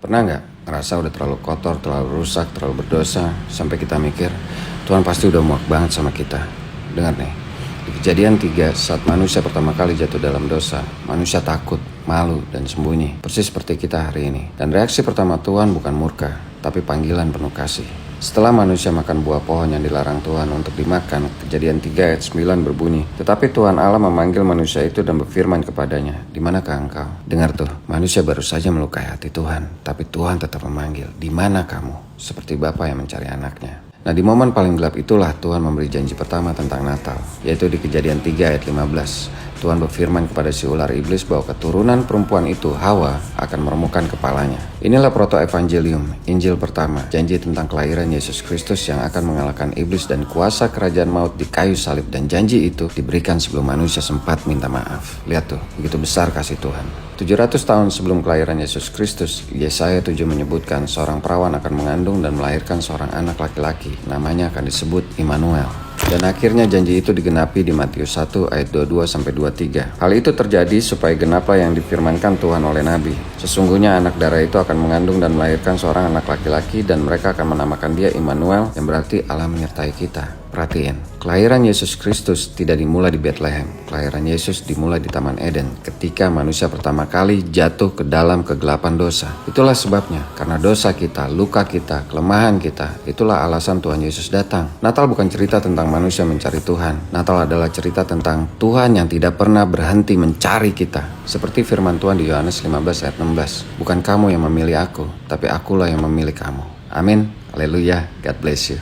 Pernah nggak ngerasa udah terlalu kotor, terlalu rusak, terlalu berdosa, sampai kita mikir, Tuhan pasti udah muak banget sama kita. Dengar nih, di Kejadian 3, saat manusia pertama kali jatuh dalam dosa, manusia takut, malu, dan sembunyi. Persis seperti kita hari ini. Dan reaksi pertama Tuhan bukan murka, tapi panggilan penuh kasih. Setelah manusia makan buah pohon yang dilarang Tuhan untuk dimakan, Kejadian 3 ayat 9 berbunyi, tetapi Tuhan Allah memanggil manusia itu dan berfirman kepadanya, di manakah engkau? Dengar tuh, manusia baru saja melukai hati Tuhan, tapi Tuhan tetap memanggil, di mana kamu? Seperti Bapa yang mencari anaknya. Nah, di momen paling gelap itulah Tuhan memberi janji pertama tentang Natal, yaitu di Kejadian 3 ayat 15. Tuhan berfirman kepada si ular iblis bahwa keturunan perempuan itu, Hawa, akan meremukkan kepalanya. Inilah proto-evangelium, Injil pertama, janji tentang kelahiran Yesus Kristus yang akan mengalahkan iblis dan kuasa kerajaan maut di kayu salib. Dan janji itu diberikan sebelum manusia sempat minta maaf. Lihat tuh, begitu besar kasih Tuhan. 700 tahun sebelum kelahiran Yesus Kristus, Yesaya 7 menyebutkan seorang perawan akan mengandung dan melahirkan seorang anak laki-laki. Namanya akan disebut Immanuel. Dan akhirnya janji itu digenapi di Matius 1 ayat 22-23. Hal itu terjadi supaya genaplah yang difirmankan Tuhan oleh Nabi. Sesungguhnya anak darah itu akan mengandung dan melahirkan seorang anak laki-laki, dan mereka akan menamakan dia Immanuel, yang berarti Allah menyertai kita. Perhatiin, kelahiran Yesus Kristus tidak dimulai di Bethlehem. Kelahiran Yesus dimulai di Taman Eden ketika manusia pertama kali jatuh ke dalam kegelapan dosa. Itulah sebabnya, karena dosa kita, luka kita, kelemahan kita, itulah alasan Tuhan Yesus datang. Natal bukan cerita tentang manusia mencari Tuhan. Natal adalah cerita tentang Tuhan yang tidak pernah berhenti mencari kita. Seperti firman Tuhan di Yohanes 15 ayat 16. Bukan kamu yang memilih aku, tapi akulah yang memilih kamu. Amin. Haleluya. God bless you.